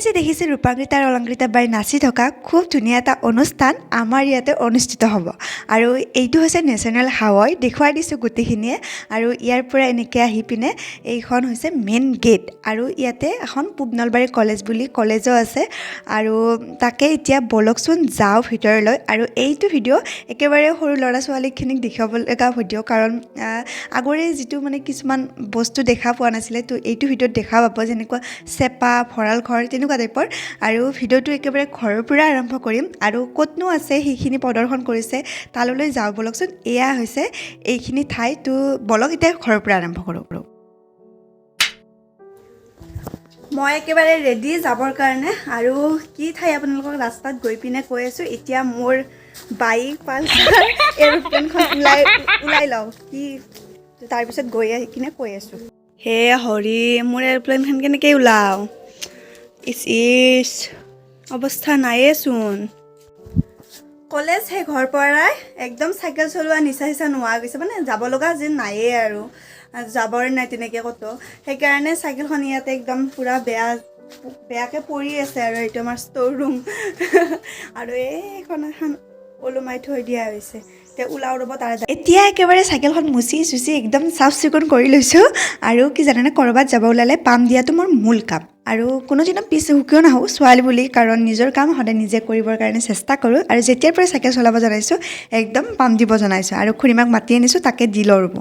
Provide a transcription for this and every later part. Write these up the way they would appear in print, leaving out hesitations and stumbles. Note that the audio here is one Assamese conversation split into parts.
যে দেখিছে ৰূপাংগীতা আৰু অলংকৃতা বাই নাচি থকা খুব ধুনীয়া এটা অনুষ্ঠান আমাৰ ইয়াতে অনুষ্ঠিত হ'ব আৰু এইটো হৈছে নেশ্যনেল হাইৱে দেখুৱাই দিছোঁ গোটেইখিনিয়ে আৰু ইয়াৰ পৰা এনেকৈ আহি পিনে এইখন হৈছে মেইন গেট আৰু ইয়াতে এখন পূব নলবাৰী কলেজ বুলি কলেজো আছে আৰু তাকে এতিয়া বলকচোন যাওঁ ভিতৰলৈ আৰু এইটো ভিডিঅ' একেবাৰে সৰু ল'ৰা ছোৱালীখিনিক দেখাব লগা ভিডিঅ' কাৰণ আগৰে যিটো মানে কিছুমান বস্তু দেখা পোৱা নাছিলে তো এইটো ভিডিঅ'ত দেখা পাব যেনেকুৱা চেপা ভঁৰাল ঘৰ তেনেকুৱা টাইপৰ আৰু ভিডিঅ'টো একেবাৰে ঘৰৰ পৰা আৰম্ভ কৰিম আৰু ক'তনো আছে সেইখিনি প্ৰদৰ্শন কৰিছে তালৈ যাওঁ বলকচোন এয়া হৈছে এইখিনি ঠাই তো বলক এতিয়া ঘৰৰ পৰা আৰম্ভ কৰোঁ মই একেবাৰে ৰেডি যাবৰ কাৰণে আৰু কি ঠাই আপোনালোকক ৰাস্তাত গৈ পিনে কৈ আছোঁ এতিয়া মোৰ বাইক পালচাৰ এৰোপ্লেনখন ওলাই লওঁ কি তাৰপিছত গৈ আহি কিনে কৈ আছোঁ হে হৰি মোৰ এৰোপ্লেনখন কেনেকৈ ওলাওঁ ইচ অৱস্থা নায়েচোন কলেজ সেই ঘৰ পৰাই একদম চাইকেল চলোৱা নিচা নোহোৱা গৈছে মানে যাব লগা যেন নায়েই আৰু যাবৰ নাই তেনেকৈ ক'তো সেইকাৰণে চাইকেলখন ইয়াতে একদম পূৰা বেয়াকৈ পৰি আছে আৰু এইটো আমাৰ ষ্ট'ৰ ৰুম আৰু এইখন এখন ওলোমাই থৈ দিয়া হৈছে এতিয়া ওলাও ৰ'ব তাৰ এতিয়া একেবাৰে চাইকেলখন মুচি চুচি একদম চাফ চিকুণ কৰি লৈছোঁ আৰু কি জানেনে ক'ৰবাত যাব ওলালে পাম দিয়াটো মোৰ মূল কাম আৰু কোনোদিনো পিছ হুকিও নাহোঁ ছোৱালী বুলি কাৰণ নিজৰ কাম সদায় নিজে কৰিবৰ কাৰণে চেষ্টা কৰোঁ আৰু যেতিয়াৰ পৰা চাইকেল চলাব জনাইছোঁ একদম পাম দিব জনাইছোঁ আৰু খুৰীমাক মাতি আনিছোঁ তাকে দি লওঁ ৰ'ব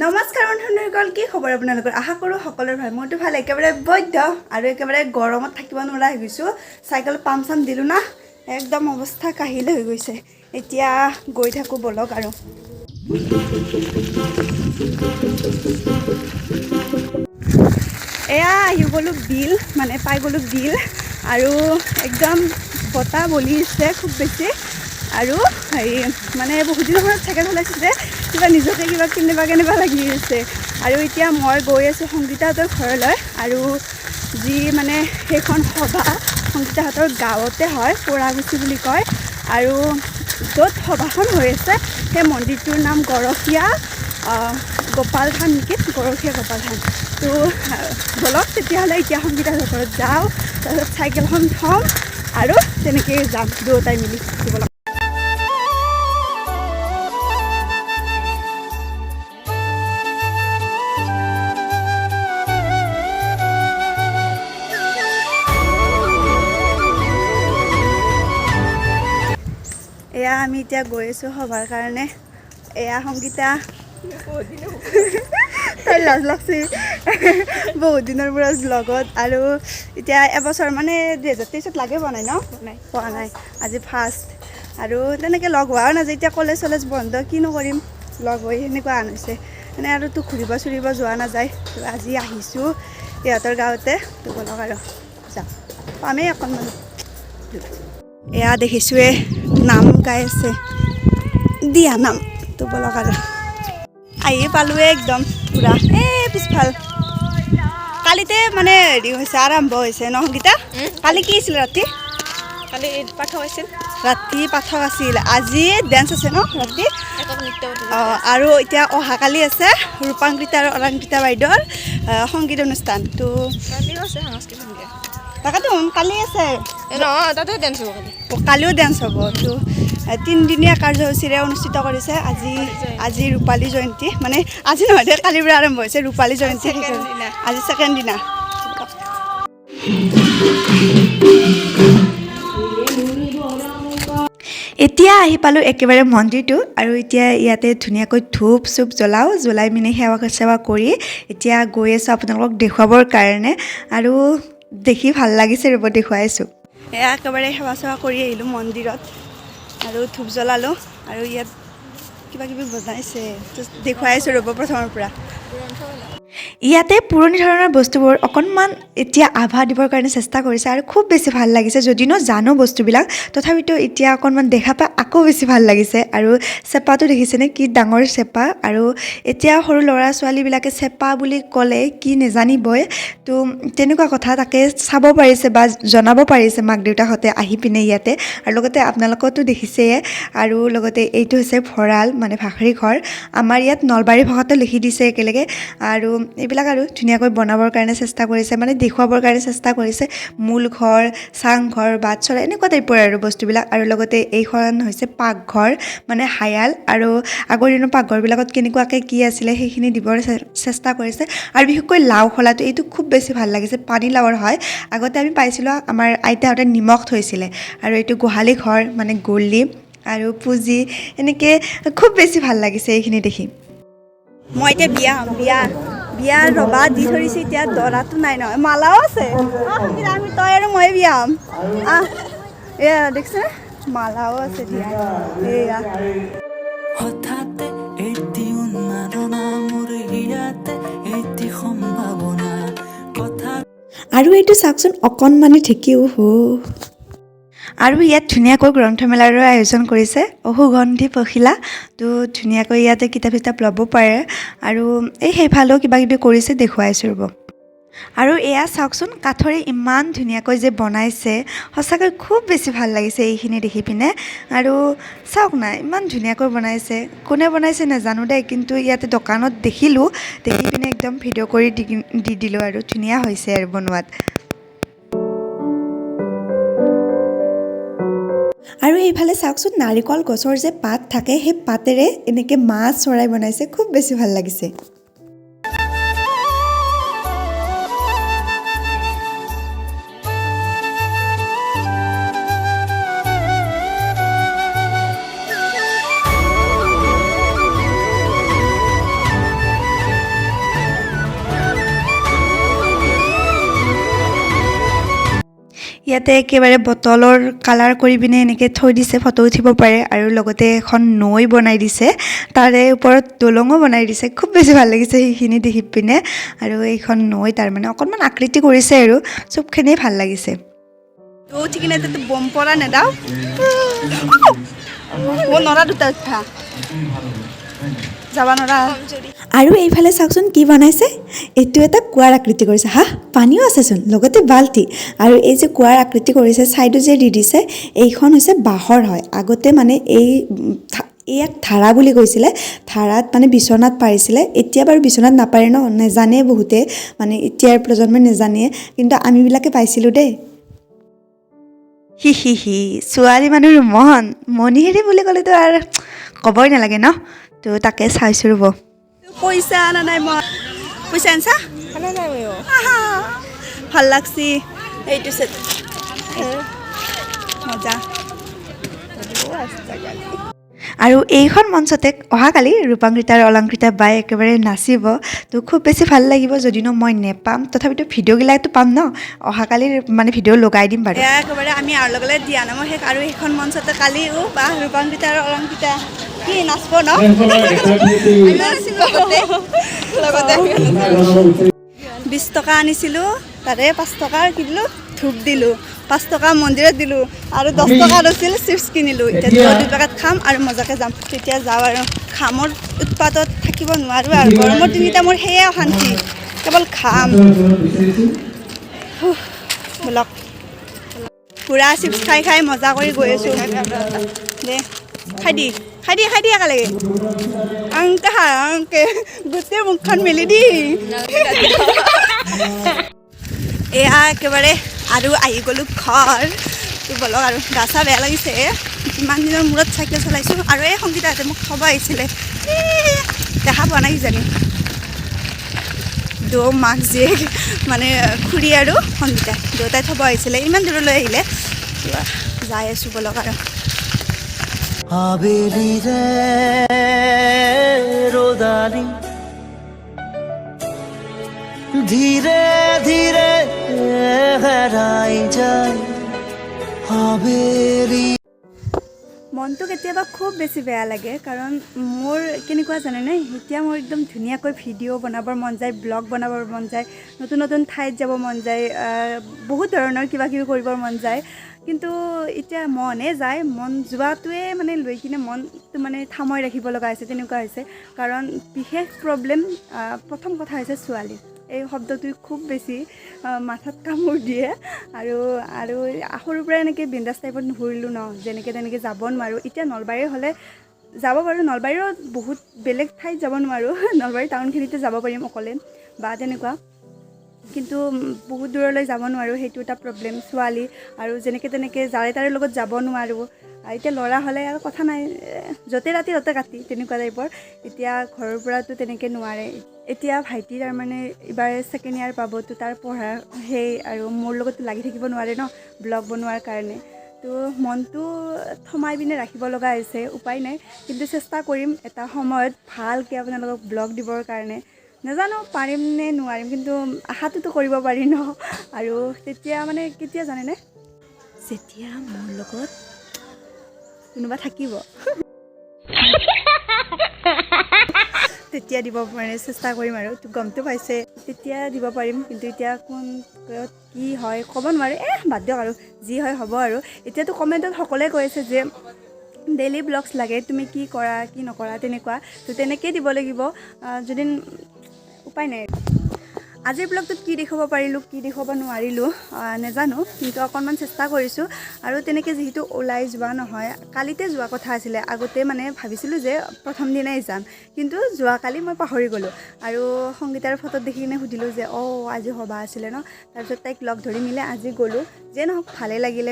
নমস্কাৰ বন্ধুসকল কি খবৰ আপোনালোকৰ আশা কৰোঁ সকলোৰে ভাল মোৰতো ভাল একেবাৰে বৈধ আৰু একেবাৰে গৰমত থাকিব নোৱাৰা হৈ গৈছোঁ চাইকেল পাম চাম দিলোঁ না একদম অৱস্থা কাহিলে হৈ গৈছে এতিয়া গৈ থাকোঁ বলক আৰু এয়া আহি গ'লোঁ বিল মানে পাই গ'লোঁ বিল আৰু একদম বতাহ বলিছে খুব বেছি আৰু হেৰি মানে বহুত দিনৰ সময়ত চাইকেল চলাইছোঁ যে কিবা নিজকে কিবা কেনেবা লাগি আছে আৰু এতিয়া মই গৈ আছোঁ সংগীতাহঁতৰ ঘৰলৈ আৰু যি মানে সেইখন সভা সংগীতাহঁতৰ গাঁৱতে হয় পোৰাগুচি বুলি কয় আৰু য'ত সভাখন হৈ আছে সেই মন্দিৰটোৰ নাম গৰখীয়া গোপাল থান নেকি গৰখীয়া গোপাল থান তো বলক তেতিয়াহ'লে এতিয়া সংগীতাহঁতৰ ঘৰত যাওঁ তাৰপিছত চাইকেলখন থ'ম আৰু তেনেকৈয়ে যাম দুয়োটাই মিলি বলক এয়া আমি এতিয়া গৈ আছোঁ সভাৰ কাৰণে এয়া সংগীতা তাই লাজ লাগছে বহুত দিনৰ পৰা ব্লগত আৰু এতিয়া এবছৰ মানে 2023 লাগে পোৱা নাই ন পোৱা নাই আজি ফাৰ্ষ্ট আৰু তেনেকৈ লগ হোৱাও নাযায় এতিয়া কলেজ চলেজ বন্ধ কিনো কৰিম লগ হৈ সেনেকুৱা আন হৈছে মানে আৰু তো ঘূৰিব চুৰিব যোৱা নাযায় তো আজি আহিছোঁ ইহঁতৰ গাঁৱতে তো বলক আৰু যাম পামেই অকণমান এয়া দেখিছোঁৱে নাম গাই আছে দিয়া নাম তো বলক আৰু আহি পালোৱে একদম পূৰা এই পিছফাল কালিতে মানে হেৰি হৈছে আৰম্ভ হৈছে ন সংগীতা কালি কি আছিল ৰাতি কালি পাঠক আছিল ৰাতি পাঠক আছিল আজি ডেন্স আছে ন ৰাতি অঁ আৰু এতিয়া অহাকালি আছে ৰূপাংকৃতা আৰু অলংকৃতা বাইদেউৰ সংগীত অনুষ্ঠান তো কালিও আছে সাংস্কৃতিক সন্ধিয়া তাকেতো কালি আছে নহয় তাতে ডেন্স হ'ব কালি কালিও ডেন্স হ'ব তো 3 দিনীয়া কাৰ্যসূচীৰে অনুষ্ঠিত কৰিছে আজি ৰূপালী জয়ন্তী মানে আজি নহয় দে কালিৰ পৰা আৰম্ভ হৈছে ৰূপালী জয়ন্তী আজি ছেকেণ্ড দিনা এতিয়া আহি পালোঁ একেবাৰে মন্দিৰটো আৰু এতিয়া ইয়াতে ধুনীয়াকৈ ধূপ চুপ জ্বলাই মিনি সেৱা কৰি এতিয়া গৈ আছোঁ আপোনালোকক দেখুৱাবৰ কাৰণে আৰু দেখি ভাল লাগিছে ৰ'ব দেখুৱাইছোঁ এয়া একেবাৰে সেৱা কৰি আহিলোঁ মন্দিৰত আৰু ধূপ জ্বলালোঁ আৰু ইয়াত কিবা কিবি বনাইছে দেখুৱাইছোঁ ৰ'ব প্ৰথমৰ পৰা ইয়াতে পুৰণি ধৰণৰ বস্তুবোৰ অকণমান এতিয়া আভা দিবৰ কাৰণে চেষ্টা কৰিছে আৰু খুব বেছি ভাল লাগিছে যদিনো জানো বস্তুবিলাক তথাপিতো এতিয়া অকণমান দেখা পাই আকৌ বেছি ভাল লাগিছে আৰু চেপাটো দেখিছেনে কি ডাঙৰ চেপা আৰু এতিয়া সৰু ল'ৰা ছোৱালীবিলাকে চেপা বুলি ক'লে কি নেজানিবই তো তেনেকুৱা কথা তাকে চাব পাৰিছে বা জনাব পাৰিছে মাক দেউতাকহঁতে আহি পিনে ইয়াতে আৰু লগতে আপোনালোকতো দেখিছেই আৰু লগতে এইটো হৈছে ভঁৰাল মানে ভাখৰি ঘৰ আমাৰ ইয়াত নলবাৰী ভাষাতো লিখি দিছে একেলগে আৰু এইবিলাক আৰু ধুনীয়াকৈ বনাবৰ কাৰণে চেষ্টা কৰিছে মানে দেখুৱাবৰ কাৰণে চেষ্টা কৰিছে মূল ঘৰ চাংঘৰ বাটচৰা এনেকুৱা টাইপৰ আৰু বস্তুবিলাক আৰু লগতে এইখন হৈছে পাকঘৰ মানে হায়াল আৰু আগৰ দিনৰ পাকঘৰবিলাকত কেনেকুৱাকৈ কি আছিলে সেইখিনি দিবৰ চেষ্টা কৰিছে আৰু বিশেষকৈ লাও খোলাটো এইটো খুব বেছি ভাল লাগিছে পানী লাওৰ হয় আগতে আমি পাইছিলোঁ আমাৰ আইতাহঁতে নিমখ থৈছিলে আৰু এইটো গোহালি ঘৰ মানে গলি আৰু পুঁজি এনেকৈ খুব বেছি ভাল লাগিছে এইখিনি দেখি মই এতিয়া বিয়া ৰবা দি ধৰিছে এতিয়া দৰাটো নাই নহয় মালাও আছে আমি তই আৰু মই বিয়া হ'ম এয়া দেখিছে মালাও আছে দিয়া এয়া হঠাতে এটি উন্মাদনা মোৰ হিয়াতে এটি সম্ভাৱনা কথা আৰু এইটো চাওকচোন অকণমানি ঢেঁকীও আৰু ইয়াত ধুনীয়াকৈ গ্ৰন্থমেলাৰো আয়োজন কৰিছে সুগন্ধি পখিলা তো ধুনীয়াকৈ ইয়াতে কিতাপ চিতাপ ল'ব পাৰে আৰু সেইফালেও কিবা কিবি কৰিছে দেখুৱাইছোঁ ৰ'ব আৰু এয়া চাওকচোন কাঠৰে ইমান ধুনীয়াকৈ যে বনাইছে সঁচাকৈ খুব বেছি ভাল লাগিছে এইখিনি দেখি পিনে আৰু চাওক না ইমান ধুনীয়াকৈ বনাইছে কোনে বনাইছে নাজানো দেই কিন্তু ইয়াতে দোকানত দেখিলোঁ দেখি পিনে একদম ভিডিঅ' কৰি দি দিলোঁ আৰু ধুনীয়া হৈছে আৰু বনোৱাত আৰু এইফালে চাওকচোন নাৰিকল গছৰ যে পাত থাকে সেই পাতেৰে এনেকৈ মাছ চৰাই বনাইছে খুব বেছি ভাল লাগিছে ইয়াতে একেবাৰে বটলৰ কালাৰ কৰি পিনে এনেকৈ থৈ দিছে ফটো উঠিব পাৰে আৰু লগতে এখন নৈ বনাই দিছে তাৰে ওপৰত দলঙো বনাই দিছে খুব বেছি ভাল লাগিছে সেইখিনি দেখি পিনে আৰু এইখন নৈ তাৰমানে অকণমান আকৃতি কৰিছে আৰু চবখিনিয়ে ভাল লাগিছে তো উঠি কিনে তাতে বম পৰা নেদাও নৰা দুটা উঠা যাবা নৰা আৰু এইফালে চাওকচোন কি বনাইছে এইটো এটা কুঁৱাৰ আকৃতি কৰিছে পানীও আছেচোন লগতে বাল্টি আৰু এই যে কুঁৱাৰ আকৃতি কৰিছে ছাইডো যে দি দিছে এইখন হৈছে বাঁহৰ হয় আগতে মানে ইয়াক ধাৰা বুলি কৈছিলে ধাৰাত মানে বিচনাত পাৰিছিলে এতিয়া বাৰু বিচনাত নাপাৰে নেজানে বহুতে মানে এতিয়াৰ প্ৰজন্মই নেজানে কিন্তু আমিবিলাকে পাইছিলোঁ দেই হি ছোৱালী মানুহৰ মণিহেৰি বুলি ক'লেতো আৰু ক'বই নালাগে তো তাকে চাইছোঁ ৰ'ব পইচা আনা নাই মই পইচা আনছা ভাল লাগছি এইটো চেট মজা আৰু এইখন মঞ্চতে অহাকালি ৰূপাংকৃতা আৰু অলংকৃতা বাই একেবাৰে নাচিব তো খুব বেছি ভাল লাগিব যদিনো মই নেপাম তথাপিতো ভিডিঅ'গিলাকতো পাম অহাকালিৰ মানে ভিডিঅ' লগাই দিম বাৰু একেবাৰে আমি আৰু লগে দিয়া নামৰ শেষ আৰু সেইখন মঞ্চতে কালি বা ৰূপাংকৃতা আৰু অলংকৃতা কি নাচব 20 টকা আনিছিলোঁ তাৰে 5 টকাৰ কি দিলোঁ ধূপ দিলোঁ 5 টকা মন্দিৰত দিলোঁ আৰু 10 টকা আছিল চিপছ কিনিলোঁ এতিয়া 2 পেকেট খাম আৰু মজাকৈ যাম তেতিয়া যাওঁ আৰু খামৰ উৎপাতত থাকিব নোৱাৰোঁ আৰু গৰমৰ দিনকেইটা মোৰ সেয়ে অশান্তি কেৱল খাম বলক পুৰা চিপছ খাই মজা কৰি গৈ আছোঁ দে খাই দি একেলগে আংকে গোটেই মুখখন মেলি দি এয়া একেবাৰে আৰু আহি গ'লোঁ ঘৰ বলক আৰু গা চা বেয়া লাগিছে ইমান দিনৰ মূৰত চাইকেল চলাইছোঁ আৰু এই সংগীতাহঁতে মোক থ'ব আহিছিলে দেখা পোৱা নাই কিজানি মাক জীয়েক মানে খুৰী আৰু সংগীতা দেউতাই থ'ব আহিছিলে ইমান দূৰলৈ আহিলে যাই আছোঁ বলক আৰু আবেলি ৰে ৰোদালি ধীৰে ধীৰে হেৰাই যায় আবেলি মনটো কেতিয়াবা খুব বেছি বেয়া লাগে কাৰণ মোৰ কেনেকুৱা জানেনে এতিয়া মোৰ একদম ধুনীয়াকৈ ভিডিঅ' বনাবৰ মন যায় ব্লগ বনাবৰ মন যায় নতুন নতুন ঠাইত যাব মন যায় বহুত ধৰণৰ কিবা কিবি কৰিবৰ মন যায় কিন্তু এতিয়া মনে যায় মন যোৱাটোৱে মানে লৈ কিনে মনটো মানে থামই ৰাখিব লগা হৈছে তেনেকুৱা হৈছে কাৰণ বিশেষ প্ৰব্লেম প্ৰথম কথা হৈছে ছোৱালী এই শব্দটো খুব বেছি মাথাত কামোৰ দিয়ে আৰু সৰুৰ পৰা এনেকৈ বিন্দাছ টাইপত নুফুৰিলোঁ ন যেনেকৈ তেনেকৈ যাব নোৱাৰোঁ এতিয়া নলবাৰী হ'লে যাব পাৰোঁ নলবাৰীৰো বহুত বেলেগ ঠাইত যাব নোৱাৰোঁ নলবাৰী টাউনখিনিতে যাব পাৰিম অকলে বা তেনেকুৱা কিন্তু বহুত দূৰলৈ যাব নোৱাৰোঁ সেইটো এটা প্ৰব্লেম ছোৱালী আৰু যেনেকৈ তেনেকৈ যাৰে তাৰে লগত যাব নোৱাৰোঁ এতিয়া ল'ৰা হ'লে আৰু কথা নাই য'তে ৰাতি ত'তে কাটি তেনেকুৱা টাইপৰ এতিয়া ঘৰৰ পৰাতো তেনেকৈ নোৱাৰে এতিয়া ভাইটি তাৰমানে এইবাৰ ছেকেণ্ড ইয়াৰ পাবতো তাৰ পঢ়া সেই আৰু মোৰ লগতো লাগি থাকিব নোৱাৰে ন ব্লগ বনোৱাৰ কাৰণে তো মনটো থমাই পিনে ৰাখিব লগা হৈছে উপায় নাই কিন্তু চেষ্টা কৰিম এটা সময়ত ভালকৈ আপোনালোকক ব্লগ দিবৰ কাৰণে নাজানো পাৰিম নে নোৱাৰিম কিন্তু আশাটোতো কৰিব পাৰি ন আৰু তেতিয়া মানে কেতিয়া জানেনে যেতিয়া মোৰ লগত কোনোবা থাকিব তেতিয়া দিব মানে চেষ্টা কৰিম আৰু গমটো পাইছে তেতিয়া দিব পাৰিম কিন্তু এতিয়া কোন কি হয় ক'ব নোৱাৰে বাদ দিয়ক আৰু যি হয় হ'ব আৰু এতিয়াতো কমেণ্টত সকলোৱে কৈ আছে যে ডেইলি ব্লগছ লাগে তুমি কি কৰা কি নকৰা তেনেকুৱা তো তেনেকেই দিব লাগিব যদি উপায় নাই আজিৰ ব্লগটোত কি দেখুৱাব পাৰিলোঁ কি দেখুৱাব নোৱাৰিলোঁ নাজানো কিন্তু অকণমান চেষ্টা কৰিছোঁ আৰু তেনেকৈ যিহেতু ওলাই যোৱা নহয় কালিতে যোৱা কথা আছিলে আগতে মানে ভাবিছিলোঁ যে প্ৰথম দিনাই যাম কিন্তু যোৱাকালি মই পাহৰি গ'লোঁ আৰু সংগীতাৰ ফটোত দেখি কিনে সুধিলোঁ যে আজি সভা আছিলে ন তাৰপিছত তাইক লগ ধৰি মিলে আজি গ'লোঁ যে নহওক ভালেই লাগিলে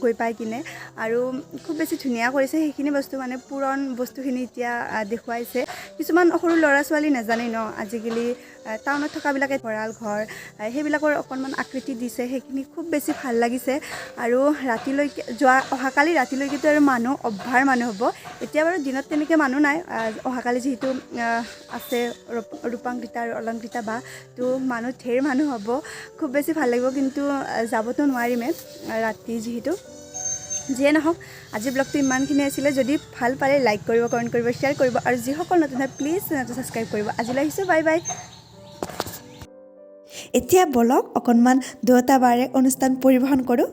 গৈ পাই কিনে আৰু খুব বেছি ধুনীয়া কৰিছে সেইখিনি বস্তু মানে পুৰণ বস্তুখিনি এতিয়া দেখুৱাইছে কিছুমান সৰু ল'ৰা ছোৱালী নাজানে ন আজিকালি টাউনত থকাবিলাকে ভঁৰাল ঘৰ সেইবিলাকৰ অকণমান আকৃতি দিছে সেইখিনি খুব বেছি ভাল লাগিছে আৰু ৰাতিলৈকে অহাকালি ৰাতিলৈকেতো আৰু অভাৰ মানুহ হ'ব এতিয়া বাৰু দিনত তেনেকৈ মানুহ নাই অহাকালি যিহেতু আছে ৰূপাংকিতা আৰু অলংকৃতা বা তো ঢেৰ মানুহ হ'ব খুব বেছি ভাল লাগিব কিন্তু যাবতো নোৱাৰিমেই ৰাতি যিহেতু যিয়ে নহওক আজিৰ ব্লগটো ইমানখিনি আছিলে যদি ভাল পালে লাইক কৰিব কমেণ্ট কৰিব শ্বেয়াৰ কৰিব আৰু যিসকল নতুন হয় প্লিজ চেনেলটো ছাবস্ক্ৰাইব কৰিব আজিলৈ আহিছোঁ বাই বাই এতিয়া বলক অকণমান দুয়োটা বাৰে অনুষ্ঠান পৰিৱেশন কৰোঁ